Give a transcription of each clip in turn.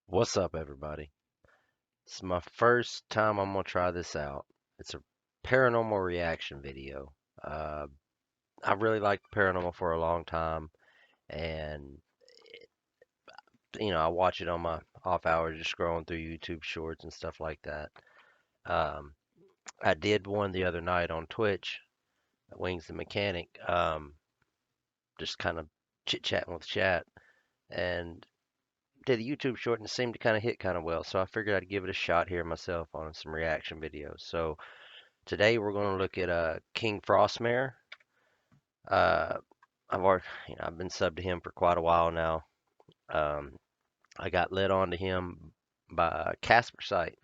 What's up, everybody? It's my first time I'm gonna try this out. It's a paranormal reaction video. Uh, I really liked paranormal for a long time, and I watch it on my off hours, just scrolling through YouTube Shorts and stuff like that. Um, I did one the other night on Twitch, Wings the Mechanic, just kind of chit chatting with chat, and did a YouTube short and it seemed to kind of hit kind of well. So I figured I'd give it a shot here myself on some reaction videos. So today we're going to look at King Frostmare. Uh, I've been subbed to him for quite a while now. Um, I got led on to him by Casper Site,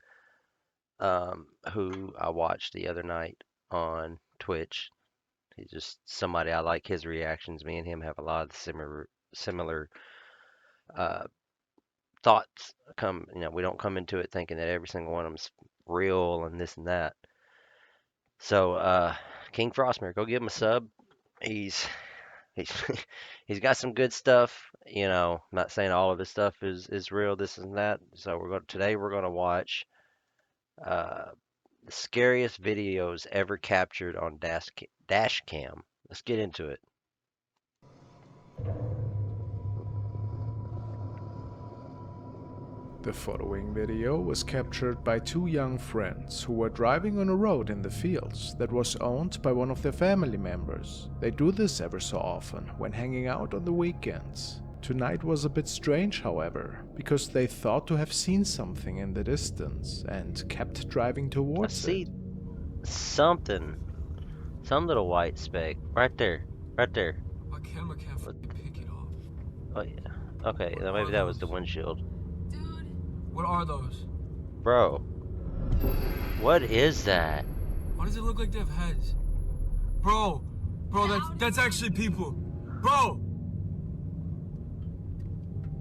who I watched the other night on Twitch. He's just somebody I like his reactions. Me and him have a lot of similar uh, thoughts. We don't come into it thinking that every single one of them's real and this and that. So, King Frostmare, go give him a sub. He's He's he's got some good stuff, I'm not saying all of his stuff is real, this and that. So we're gonna watch uh, the scariest videos ever captured on dash cam. Let's get into it. The following video was captured by two young friends who were driving on a road in the fields that was owned by one of their family members. They do this ever so often when hanging out on the weekends. Tonight was a bit strange, however, because they thought to have seen something in the distance and kept driving I towards see it. something, some little white speck right there, right there. My camera can't What- pick it up. Oh yeah. Okay, What now are maybe that was the those? windshield, What are those? bro. What is that? Why does it look like they have heads? Bro, that's actually people. Bro!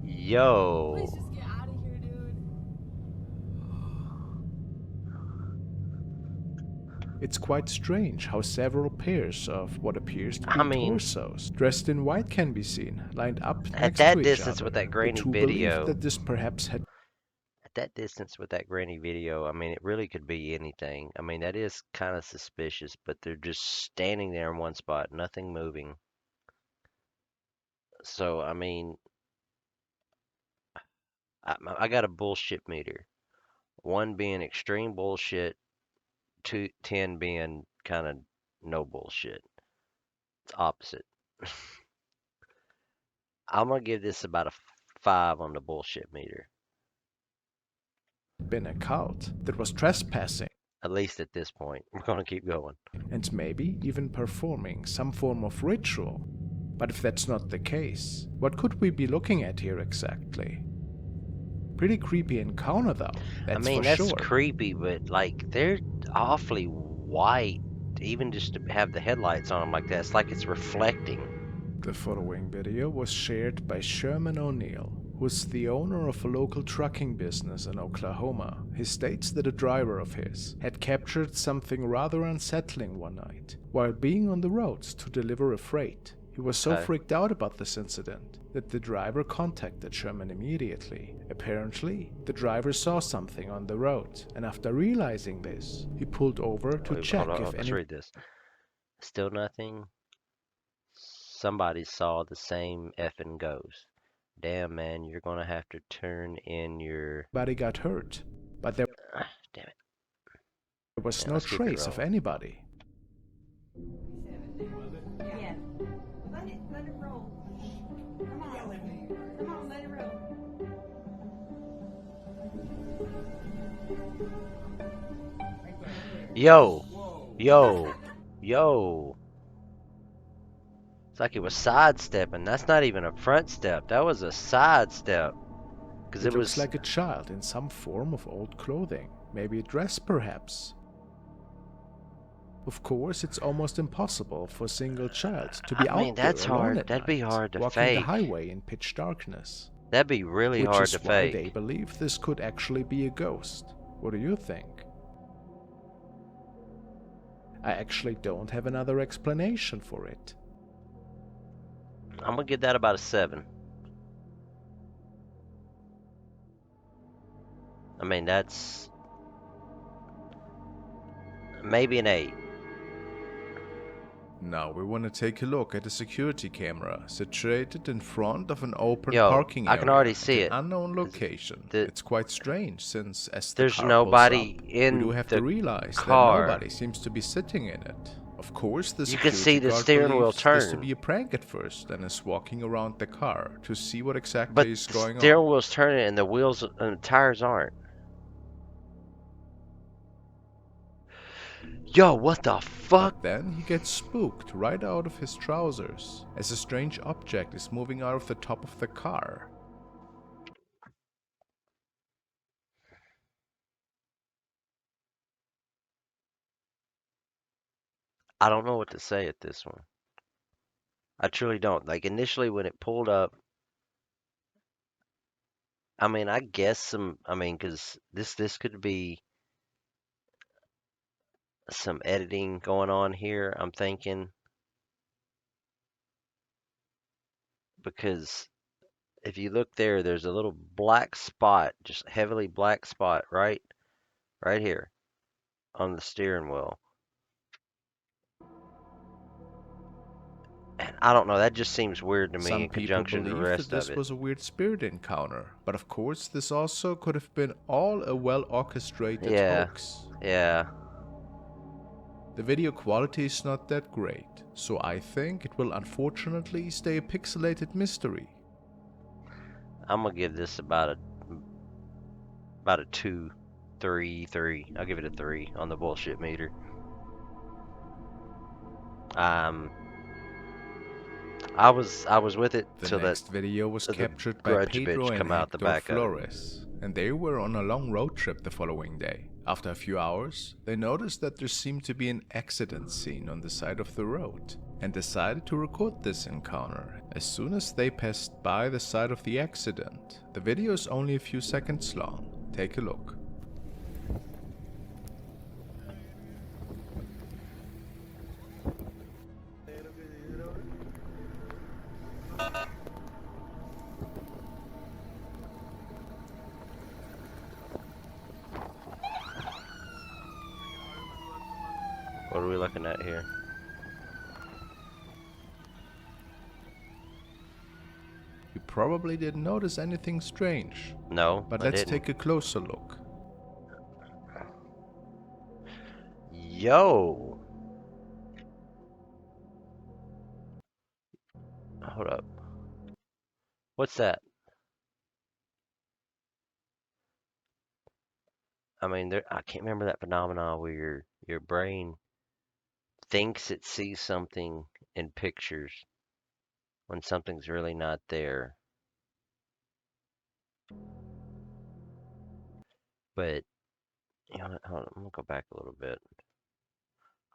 Yo. Please just get out of here, dude. It's quite strange how several pairs of what appears to I be mean, torsos dressed in white can be seen, lined up at next that to each distance other. with that The grainy two believed video, that this perhaps had I mean, it really could be anything. I mean, that is kind of suspicious, but they're just standing there in one spot, nothing moving. So, I mean, I got a bullshit meter. One being extreme bullshit, 10 being kind of no bullshit. It's opposite. I'm gonna give this about a 5 on the bullshit meter, been a cult that was trespassing at least at this point. We're gonna keep going. and maybe even performing some form of ritual. But if that's not the case, what could we be looking at here exactly? Pretty creepy encounter though, I that's mean, for that's sure. creepy, but like they're awfully white, even just to have the headlights on them like that. It's like it's reflecting. The following video was shared by Sherman O'Neill, who's the owner of a local trucking business in Oklahoma. He states that a driver of his had captured something rather unsettling one night while being on the roads to deliver a freight. He was so Okay. freaked out about this incident that the driver contacted Sherman immediately. Apparently, the driver saw something on the road, and after realizing this, he pulled over to Wait, check hold on, if let's any read this. Still nothing. Somebody saw the same effing ghost. Damn, man, you're gonna have to turn in your. anybody got hurt, but there Damn it. was Yeah, no let's keep it trace of rolling. anybody. Yeah. Let it roll. Come on. Come on, let it roll. Yo, yo. It's like it was sidestepping. That's not even a front step. That was a sidestep. Because It it looks was. like a child in some form of old clothing, maybe a dress perhaps. Of course, it's almost impossible for a single child to be I mean, out there that's alone hard. at That'd be night, hard to walking the fake. highway in pitch darkness. That'd be really Which hard is to why they fake. believe this could actually be a ghost. What do you think? I actually don't have another explanation for it. I'm gonna give that about a 7. I mean, that's maybe an 8. Now we want to take a look at a security camera situated in front of an open Yo, parking I can area already at see an it. unknown It's- location. The, It's quite strange since as the there's car pulls nobody up, we do in have to the realize that car. nobody seems to be sitting in it. Of course, the You can security see the guard steering wheel believes this to turn. be a prank at first and is walking around the car to see what But exactly is the going steering on. wheel's turning and the wheels and the tires aren't. Yo, what the fuck? But then he gets spooked right out of his trousers as a strange object is moving out of the top of the car. I don't know what to say at this one. I truly don't. Like initially when it pulled up, I mean, I guess I mean, 'cause this could be some editing going on here, I'm thinking, because if you look there, there's a little black spot, just heavily black spot right here on the steering wheel. And I don't know, that just seems weird to me Some in people conjunction with the believe that rest of this it. was a weird spirit encounter, but of course this also could have been all a well-orchestrated Yeah, hoax. yeah. The video quality is not that great, so I think it will unfortunately stay a pixelated mystery. I'm gonna give this about a 2, 3, 3. I'll give it a 3 on the bullshit meter. Um, I was with it The till next video was the captured by grudge Pedro bitch and come out the Hector back of it. Flores, and they were on a long road trip the following day. After a few hours, they noticed that there seemed to be an accident scene on the side of the road, and decided to record this encounter. As soon as they passed by the side of the accident, the video is only a few seconds long. Take a look. What are we looking at here? You probably didn't notice anything strange, No, but I let's didn't. take a closer look. Yo! Hold up. What's that? I mean, I can't remember that phenomenon where your brain thinks it sees something in pictures when something's really not there. But you know, hold on, I'm gonna go back a little bit.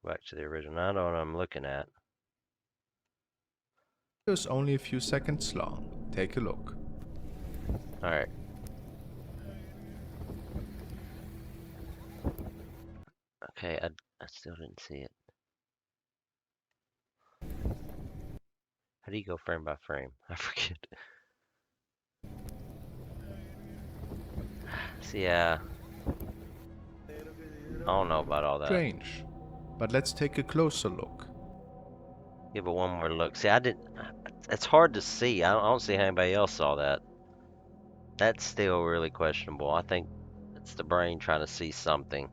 Go back to the original. I know what I'm looking at. The video is only a few seconds long. Take a look. All right. Okay, I still didn't see it. How do you go frame by frame? I forget. See, yeah, I don't know about all that. Strange, but let's take a closer look. Give it one more look. See, I didn't. It's hard to see. I don't see how anybody else saw that. That's still really questionable. I think it's the brain trying to see something.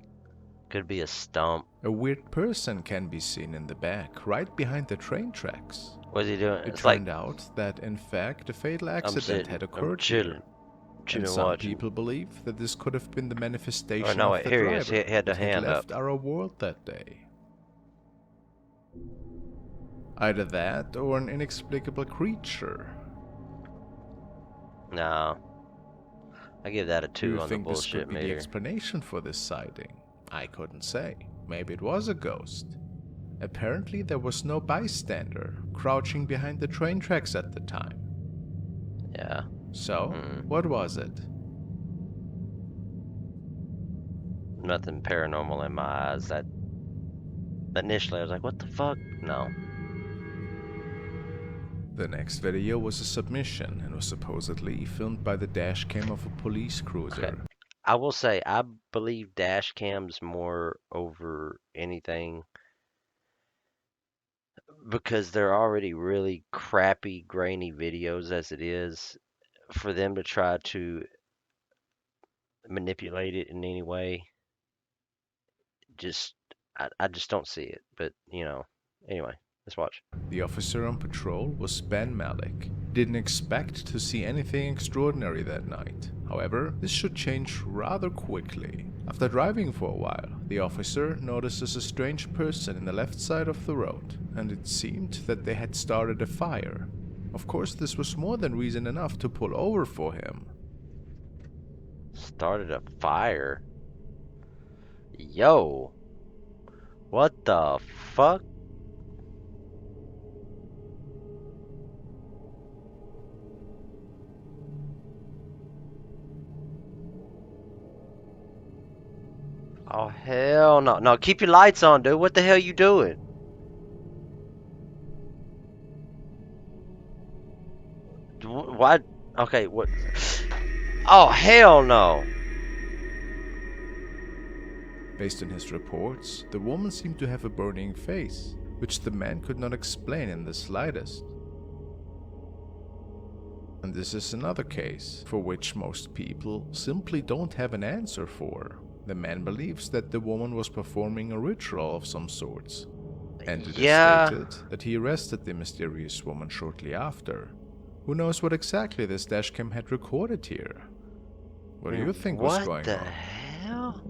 Could be a stump. A weird person can be seen in the back, right behind the train tracks. What's he doing? It It's like turned out that, in fact, a fatal I'm accident sitting, had I'm occurred chilling, here. And chilling some watching. people believe that this could have been the Or manifestation no, of the here he is. driver He had the that had hand up. left our world that day. Either that or an inexplicable creature. No, I give that a Do 2 you on the think this could bullshit be the meter. explanation for this sighting? I couldn't say. Maybe it was a ghost. Apparently there was no bystander crouching behind the train tracks at the time. Yeah. So, what was it? Nothing paranormal in my eyes. That initially I was like, what the fuck? No. The next video was a submission and was supposedly filmed by the dashcam of a police cruiser. Okay. I will say I believe dash cams more over anything because they're already really crappy, grainy videos as it is. For them to try to manipulate it in any way, just I just don't see it. But anyway, let's watch. The officer on patrol was Ben Malik. Didn't expect to see anything extraordinary that night. However, this should change rather quickly. After driving for a while, the officer notices a strange person in the left side of the road, and it seemed that they had started a fire. Of course, this was more than reason enough to pull over for him. Started a fire. Yo, what the fuck? Oh hell no. No, keep your lights on, dude. What the hell you doing? Why? Okay, what? Oh hell no. Based on his reports, the woman seemed to have a burning face, which the man could not explain in the slightest. And this is another case for which most people simply don't have an answer for. The man believes that the woman was performing a ritual of some sorts, and it is Yeah. stated that he arrested the mysterious woman shortly after. Who knows what exactly this dashcam had recorded here? What do you think was What going the on? hell?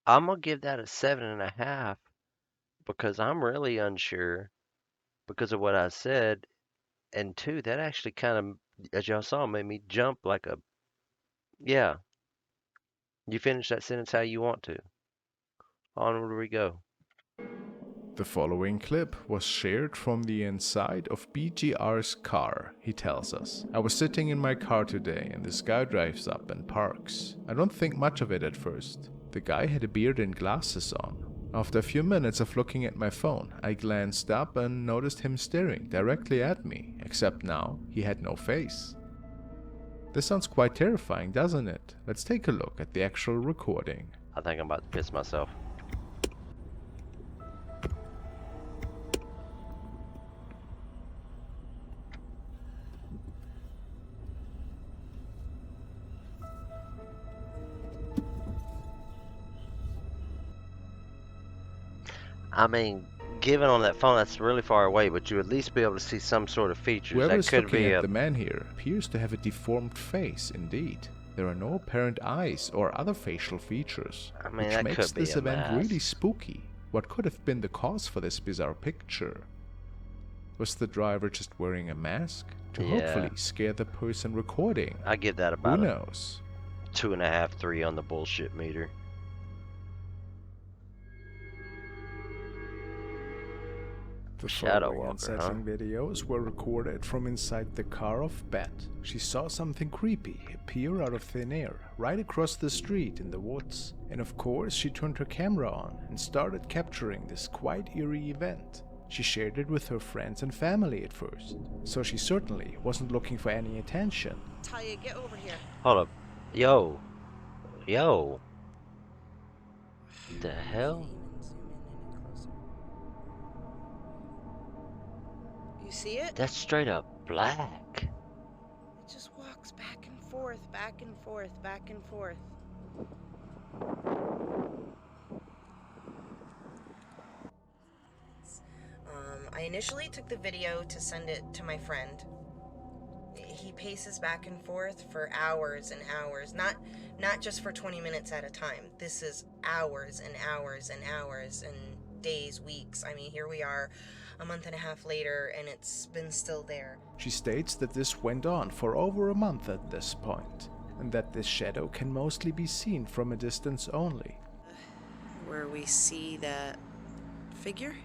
I'm gonna give that a 7.5 because I'm really unsure because of what I said, and two, that actually kind of, as y'all saw, made me jump like a yeah. You finish that sentence how you want to. Onward we go. The following clip was shared from the inside of BGR's car, he tells us. I was sitting in my car today and this guy drives up and parks. I don't think much of it at first. The guy had a beard and glasses on. After a few minutes of looking at my phone, I glanced up and noticed him staring directly at me, except now he had no face. This sounds quite terrifying, doesn't it? Let's take a look at the actual recording. I think I'm about to piss myself. I mean, given on that phone, that's really far away, but you at least be able to see some sort of features. Whoever That is could looking be at a the man here appears to have a deformed face indeed. There are no apparent eyes or other facial features, I mean, which that makes could be this a event mask. really spooky. What could have been the cause for this bizarre picture? Was the driver just wearing a mask to Yeah. hopefully scare the person recording? I give that Who about a knows? 2.5, 3 on the bullshit meter. The Shadow following Walker, unsettling videos were recorded from inside the car of Beth. She saw something creepy appear out of thin air right across the street in the woods. And of course she turned her camera on and started capturing this quite eerie event. She shared it with her friends and family at first, so she certainly wasn't looking for any attention. Talia, get over here. Hold up. Yo. Yo. The hell? You see it? That's straight up black. It just walks back and forth, back and forth, back and forth. I initially took the video to send it to my friend. He paces back and forth for hours and hours, not just for 20 minutes at a time. This is hours and hours and hours and days, weeks. I mean, here we are a month and a half later and it's been still there. She states that this went on for over a month at this point, and that this shadow can mostly be seen from a distance only. Where we see that figure,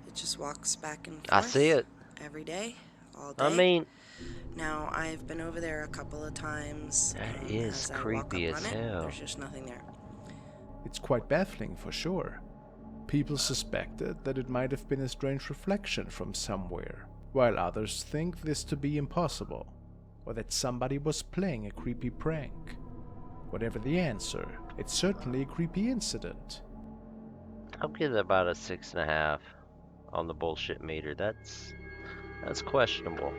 it just walks back and forth. I see it. Every day, all day. I mean, Now, I've been over there a couple of times. that is as I walk creepy up as on it, hell. there's just nothing there. It's quite baffling for sure. People suspected that it might have been a strange reflection from somewhere, while others think this to be impossible, or that somebody was playing a creepy prank. Whatever the answer, it's certainly a creepy incident. I'll give it about a 6.5 on the bullshit meter. That's questionable.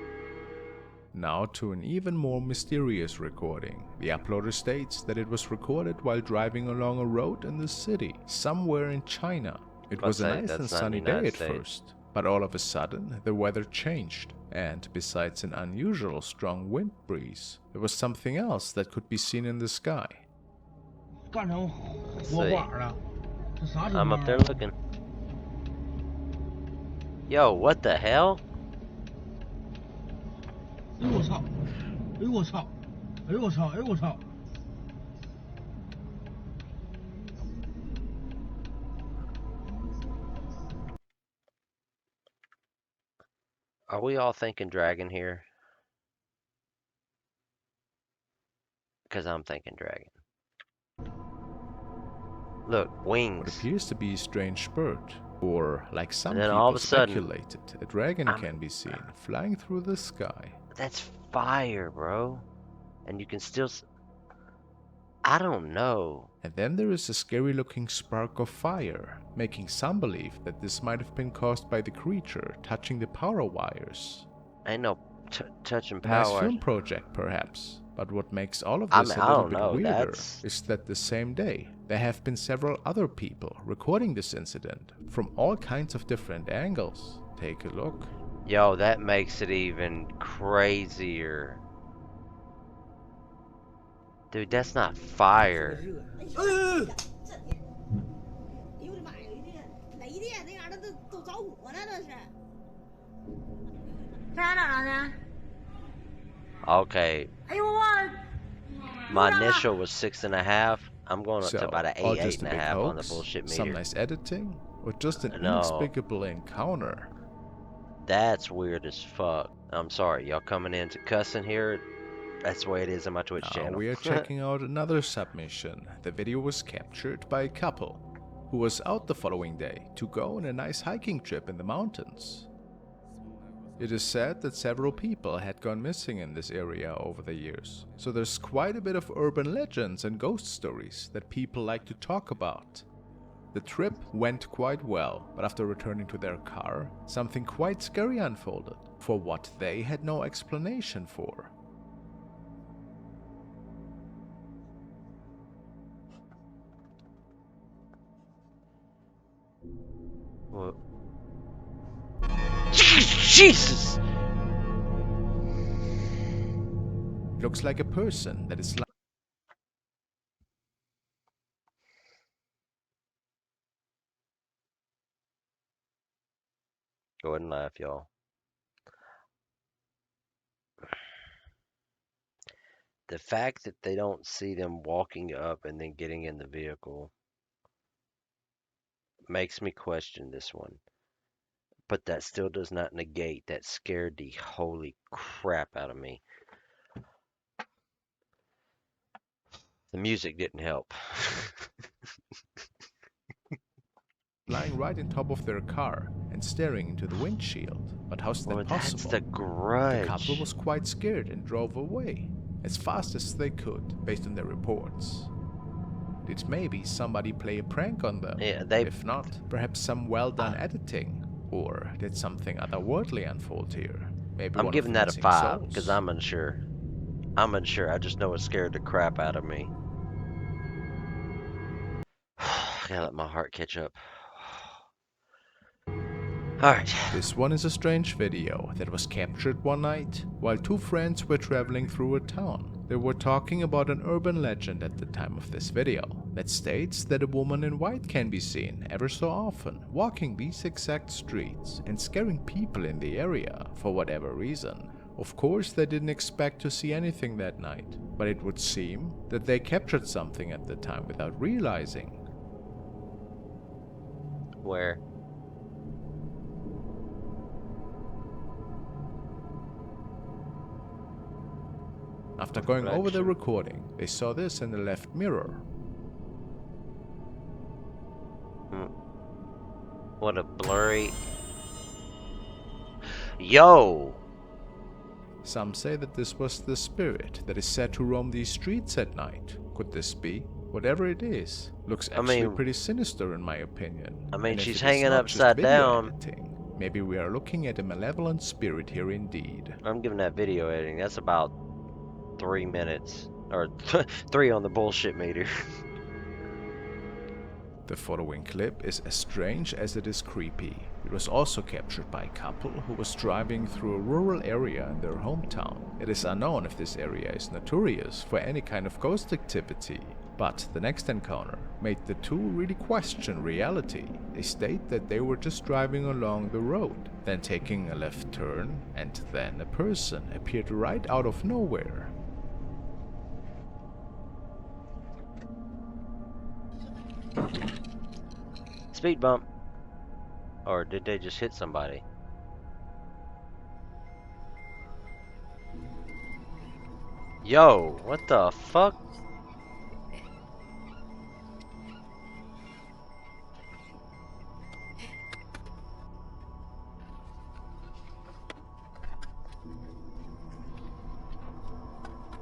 Now to an even more mysterious recording. The uploader states that it was recorded while driving along a road in the city, somewhere in China. It was a nice and sunny day at first, but all of a sudden the weather changed, and besides an unusual strong wind breeze, there was something else that could be seen in the sky. Let's see. I'm up there looking. Yo, what the hell? Are we all thinking dragon here? Because I'm thinking dragon. Look, wings. What appears to be a strange bird, or like some And then all people of a sudden, speculated, a dragon can be seen flying through the sky. That's fire, bro. And you can still... I don't know. And then there is a scary looking spark of fire, making some believe that this might have been caused by the creature touching the power wires. Ain't no touching A nice power. film project, perhaps. But what makes all of this a little bit weirder That's... is that the same day, there have been several other people recording this incident from all kinds of different angles. Take a look. Yo, that makes it even crazier. Dude, that's not fire. Okay. My initial was 6.5. I'm going up to about an 8, 8.5 on the bullshit meter. Some nice editing, or just an inexplicable encounter? That's weird as fuck. I'm sorry, y'all coming in to cussing here? That's the way it is on my Twitch channel. We are checking out another submission. The video was captured by a couple who was out the following day to go on a nice hiking trip in the mountains. It is said that several people had gone missing in this area over the years, so there's quite a bit of urban legends and ghost stories that people like to talk about. The trip went quite well, but after returning to their car, something quite scary unfolded, for what they had no explanation for. What? Jesus! Looks like a person that is Go ahead and laugh, y'all. The fact that they don't see them walking up and then getting in the vehicle makes me question this one. But that still does not negate that scared the holy crap out of me. The music didn't help. lying right on top of their car and staring into the windshield. But how's that possible? That's the grudge. The couple was quite scared and drove away, as fast as they could, based on their reports. Did maybe somebody play a prank on them? Yeah, If not, perhaps some well-done editing? Or did something otherworldly unfold here? Maybe I'm giving that a 5, because I'm unsure. I'm unsure, I just know it scared the crap out of me. I gotta let my heart catch up. Alright. This one is a strange video that was captured one night while two friends were traveling through a town. They were talking about an urban legend at the time of this video that states that a woman in white can be seen ever so often walking these exact streets and scaring people in the area for whatever reason. Of course, they didn't expect to see anything that night, but it would seem that they captured something at the time without realizing. Where? After going over the recording, they saw this in the left mirror. What a blurry. Yo! Some say that this was the spirit that is said to roam these streets at night. Could this be? Whatever it is, looks I actually mean, pretty sinister in my opinion. And if she's it is hanging not just upside video down. editing, maybe we are looking at a malevolent spirit here indeed. I'm giving that video editing. That's about 3 minutes. Or 3 on the bullshit meter. The following clip is as strange as it is creepy. It was also captured by a couple who was driving through a rural area in their hometown. It is unknown if this area is notorious for any kind of ghost activity, but the next encounter made the two really question reality. They state that they were just driving along the road, then taking a left turn, and then a person appeared right out of nowhere. Speed bump. Or did they just hit somebody? Yo, what the fuck?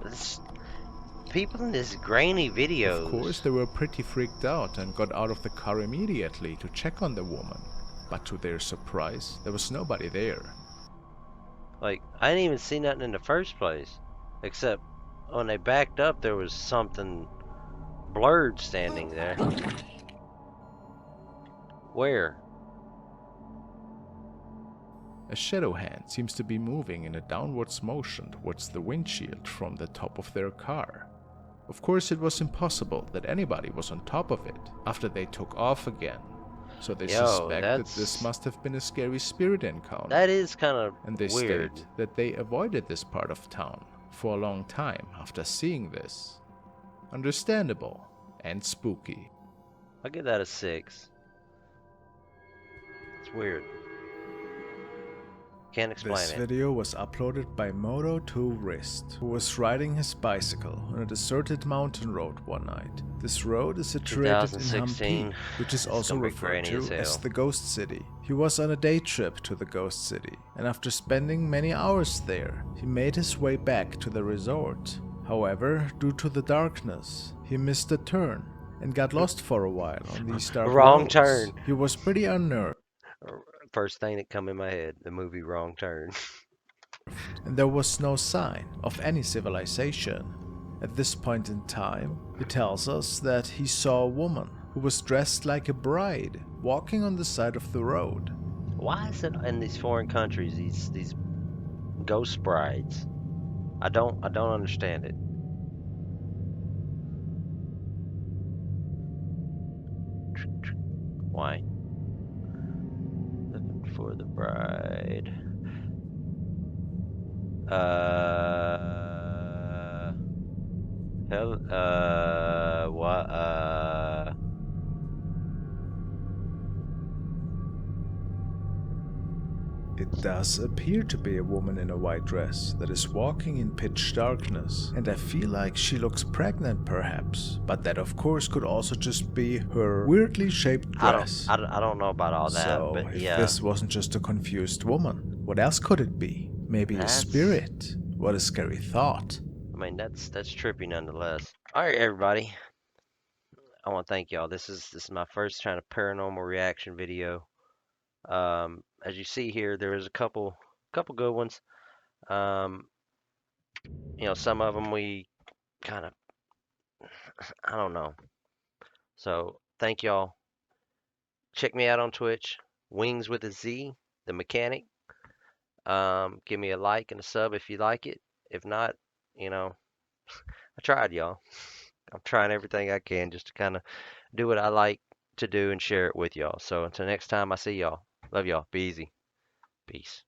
This, people in this grainy videos. Of course, they were pretty freaked out and got out of the car immediately to check on the woman. But to their surprise, there was nobody there. Like, I didn't even see nothing in the first place. Except when they backed up, there was something blurred standing there. Where? A shadow hand seems to be moving in a downwards motion towards the windshield from the top of their car. Of course, it was impossible that anybody was on top of it after they took off again. So they suspect that this must have been a scary spirit encounter. That is kind of and they weird. state that they avoided this part of town for a long time after seeing this. Understandable and spooky. I'll give that a 6. It's weird. Can't explain This it. video was uploaded by Moto2Wrist, who was riding his bicycle on a deserted mountain road one night. This road is situated in 2016. Hampi, which is also gonna be referred grainy as to as hell. the Ghost City. He was on a day trip to the Ghost City, and after spending many hours there, he made his way back to the resort. However, due to the darkness, he missed a turn and got lost for a while on these dark Wrong roads. turn. He was pretty unnerved. First thing that come in my head, the movie Wrong Turn. And there was no sign of any civilization. At this point in time, he tells us that he saw a woman who was dressed like a bride walking on the side of the road. Why is it in these foreign countries these ghost brides? I don't understand it. Why? Looking for the bride. What? It does appear to be a woman in a white dress that is walking in pitch darkness, and I feel like she looks pregnant perhaps, but that of course could also just be her weirdly shaped dress. I don't know about all that, So, but if yeah. this wasn't just a confused woman, what else could it be? Maybe a spirit? What a scary thought. I mean, that's trippy nonetheless. All right, everybody. I want to thank y'all. This is my first kind of paranormal reaction video. As you see here, there is a couple good ones. Some of them we kind of, I don't know. So thank y'all. Check me out on Twitch, Wings with a Z, the mechanic. Give me a like and a sub if you like it. If not, I tried, y'all. I'm trying everything I can just to kind of do what I like to do and share it with y'all. So until next time, I see y'all. Love y'all. Be easy. Peace.